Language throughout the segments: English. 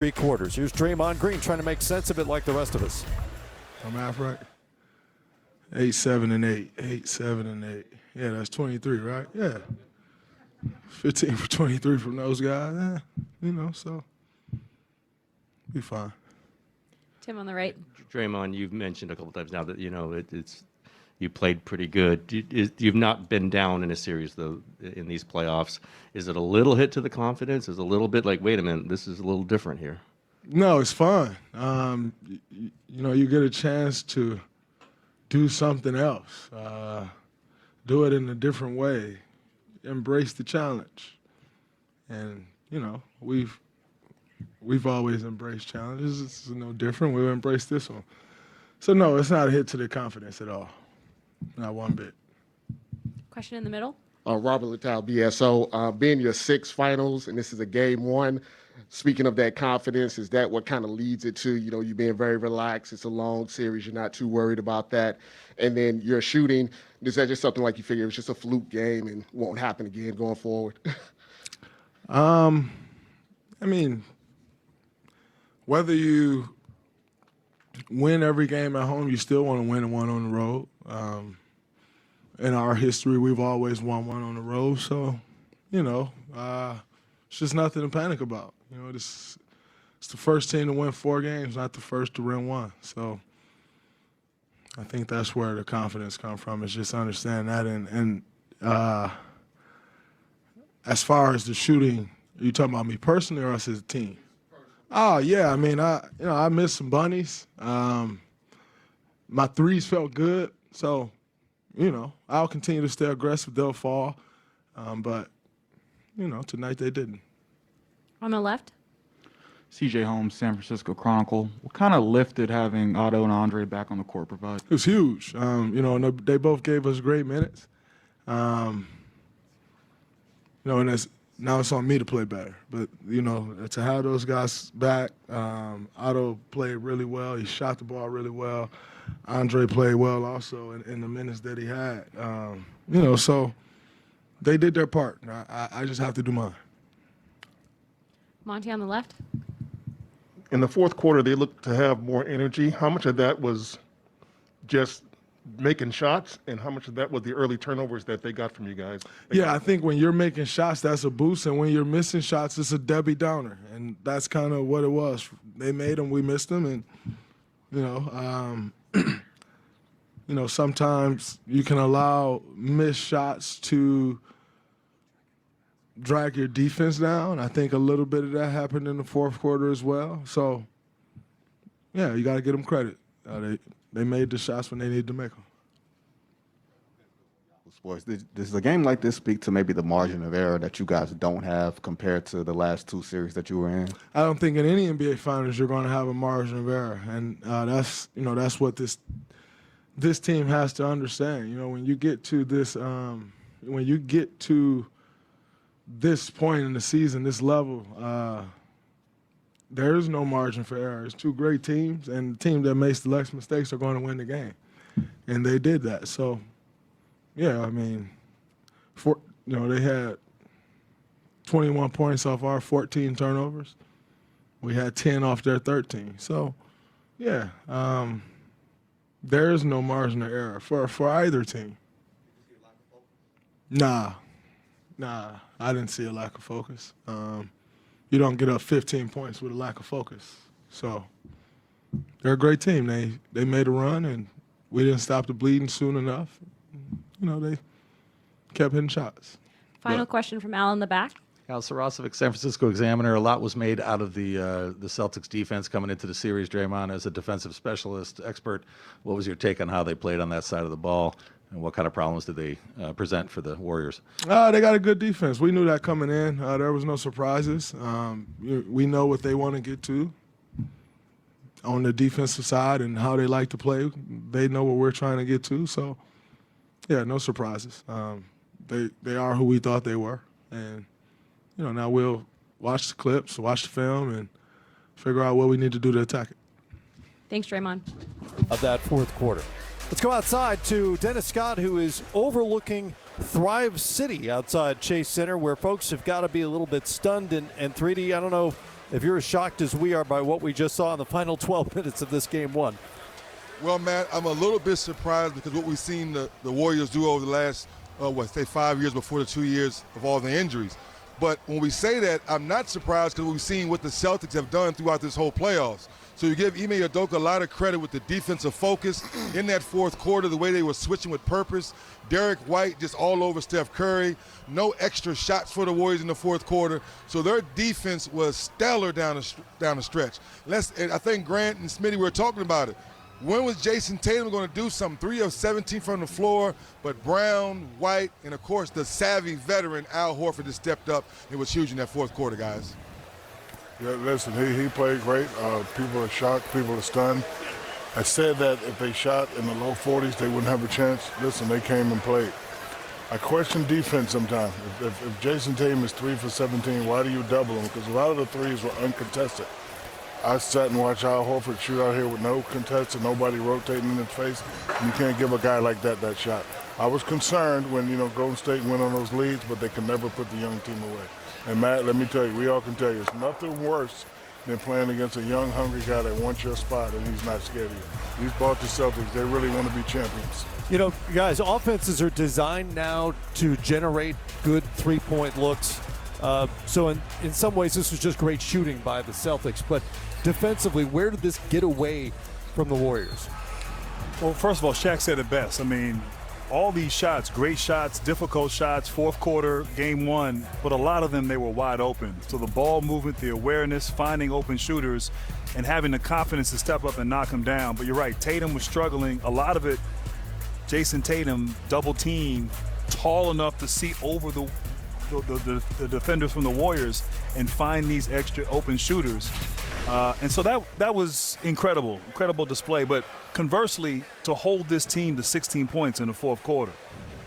3 quarters. Here's Draymond Green trying to make sense of it like the rest of us. I'm half right. 8, 7, and 8. 8, 7, and 8. Yeah, that's 23, right? Yeah. 15 for 23 from those guys. So be fine. Tim on the right. Draymond, you've mentioned a couple times now that it's you played pretty good. You've not been down in a series though in these playoffs. Is it a little hit to the confidence? Is it a little bit like, wait a minute, this is a little different here? No, it's fun. You get a chance to do something else, do it in a different way, embrace the challenge, and we've always embraced challenges. It's no different. We'll embrace this one. So no, it's not a hit to the confidence at all. Not one bit. Question in the middle. Robert Littal, BSO. Being your 6th finals, and this is a game 1. Speaking of that confidence, is that what kind of leads it to, you being very relaxed? It's a long series. You're not too worried about that. And then your shooting, is that just something like you figure it's just a fluke game and won't happen again going forward? Whether you win every game at home, you still want to win one on the road. In our history, we've always won one on the road. So, it's just nothing to panic about. It's the first team to win 4 games, not the first to win 1. So I think that's where the confidence comes from, is just understand that. And as far as the shooting, are you talking about me personally or us as a team? Oh, yeah. I missed some bunnies. My threes felt good. So, I'll continue to stay aggressive. They'll fall. But tonight they didn't. On the left. CJ Holmes, San Francisco Chronicle. What kind of lift did having Otto and Andre back on the court provide? It was huge. And they both gave us great minutes. And now it's on me to play better. But, to have those guys back, Otto played really well. He shot the ball really well. Andre played well also in the minutes that he had. So they did their part. I just have to do mine. Monty on the left. In the fourth quarter, they looked to have more energy. How much of that was just making shots, and how much of that was the early turnovers that they got from you guys? Yeah, I think when you're making shots, that's a boost, and when you're missing shots, it's a Debbie Downer, and that's kind of what it was. They made them, we missed them, and sometimes you can allow missed shots to drag your defense down. I think a little bit of that happened in the fourth quarter as well. So, yeah, you got to give them credit. They made the shots when they needed to make them. Sports. Does a game like this speak to maybe the margin of error that you guys don't have compared to the last 2 series that you were in? I don't think in any NBA Finals you're going to have a margin of error, and that's what this team has to understand. When you get to this point in the season, this level, there is no margin for error. It's 2 great teams, and the team that makes the less mistakes are going to win the game, and they did that. So, yeah, they had 21 points off our 14 turnovers. We had 10 off their 13. So, yeah, there is no margin of error for either team. Nah, I didn't see a lack of focus. You don't get up 15 points with a lack of focus. So they're a great team. They made a run, and we didn't stop the bleeding soon enough. They kept hitting shots. Final question from Al in the back. Al Sarasovic, San Francisco Examiner. A lot was made out of the Celtics defense coming into the series. Draymond, as a defensive specialist expert, what was your take on how they played on that side of the ball, and what kind of problems did they present for the Warriors? They got a good defense. We knew that coming in. There was no surprises. We know what they want to get to on the defensive side and how they like to play. They know what we're trying to get to. So, yeah, no surprises. They are who we thought they were. And, now we'll watch the clips, watch the film, and figure out what we need to do to attack it. Thanks, Draymond. Of that fourth quarter. Let's go outside to Dennis Scott, who is overlooking Thrive City outside Chase Center, where folks have got to be a little bit stunned. And 3D, I don't know if you're as shocked as we are by what we just saw in the final 12 minutes of this game one. Well, Matt, I'm a little bit surprised because what we've seen the Warriors do over the last, 5 years before the 2 years of all the injuries. But when we say that, I'm not surprised because we've seen what the Celtics have done throughout this whole playoffs. So you give Ime Udoka a lot of credit with the defensive focus in that fourth quarter, the way they were switching with purpose. Derek White just all over Steph Curry. No extra shots for the Warriors in the fourth quarter. So their defense was stellar down the stretch. And I think Grant and Smitty were talking about it. When was Jason Tatum going to do something? 3 of 17 from the floor, but Brown, White, and of course the savvy veteran Al Horford just stepped up and was huge in that fourth quarter, guys. Yeah, listen, he played great. People are shocked. People are stunned. I said that if they shot in the low 40s, they wouldn't have a chance. Listen, they came and played. I question defense sometimes. If Jason Tatum is 3 for 17, why do you double him? Because a lot of the threes were uncontested. I sat and watched Al Horford shoot out here with no contestant, nobody rotating in his face. You can't give a guy like that shot. I was concerned when, Golden State went on those leads, but they could never put the young team away. And Matt, let me tell you, we all can tell you, it's nothing worse than playing against a young, hungry guy that wants your spot and he's not scared of you. These Boston Celtics, they really want to be champions. Guys, offenses are designed now to generate good three-point looks. So in some ways, this was just great shooting by the Celtics. But defensively, where did this get away from the Warriors? Well, first of all, Shaq said it best. I mean, all these shots, great shots, difficult shots, fourth quarter, game one, but a lot of them, they were wide open. So the ball movement, the awareness, finding open shooters, and having the confidence to step up and knock them down. But you're right, Tatum was struggling. A lot of it, Jason Tatum, double team, tall enough to see over the defenders from the Warriors and find these extra open shooters. And so that was incredible display. But conversely, to hold this team to 16 points in the fourth quarter.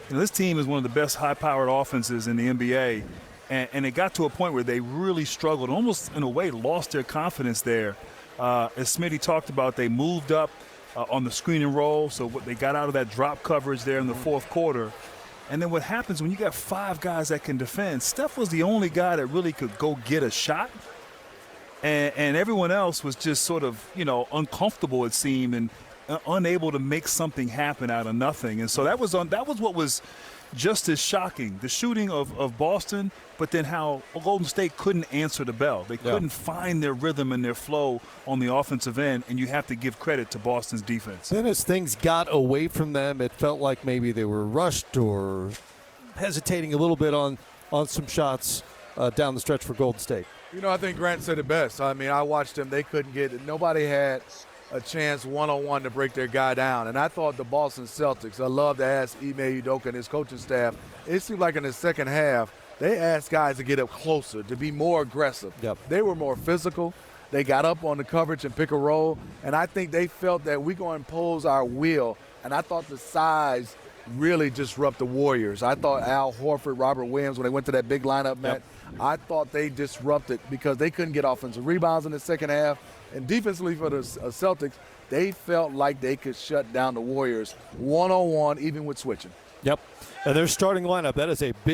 This team is one of the best high-powered offenses in the NBA, and it got to a point where they really struggled, almost in a way lost their confidence there. As Smitty talked about, they moved up on the screen and roll, so they got out of that drop coverage there in the fourth quarter. And then what happens when you got 5 guys that can defend? Steph was the only guy that really could go get a shot. And everyone else was just sort of, uncomfortable, it seemed, and unable to make something happen out of nothing. And so that was what was just as shocking, the shooting of Boston, but then how Golden State couldn't answer the bell. They couldn't find their rhythm and their flow on the offensive end, and you have to give credit to Boston's defense. Then as things got away from them, it felt like maybe they were rushed or hesitating a little bit on some shots down the stretch for Golden State. I think Grant said it best. I mean, I watched them. They couldn't get it. Nobody had a chance one-on-one to break their guy down. And I thought the Boston Celtics, I love to ask Ime Udoka and his coaching staff, it seemed like in the second half, they asked guys to get up closer, to be more aggressive. Yep. They were more physical. They got up on the coverage and pick a roll. And I think they felt that we're going to impose our will. And I thought the size really disrupt the Warriors. I thought Al Horford, Robert Williams, when they went to that big lineup, Matt, I thought they disrupted because they couldn't get offensive rebounds in the second half. And defensively for the Celtics, they felt like they could shut down the Warriors one-on-one, even with switching. Yep. And their starting lineup, that is a big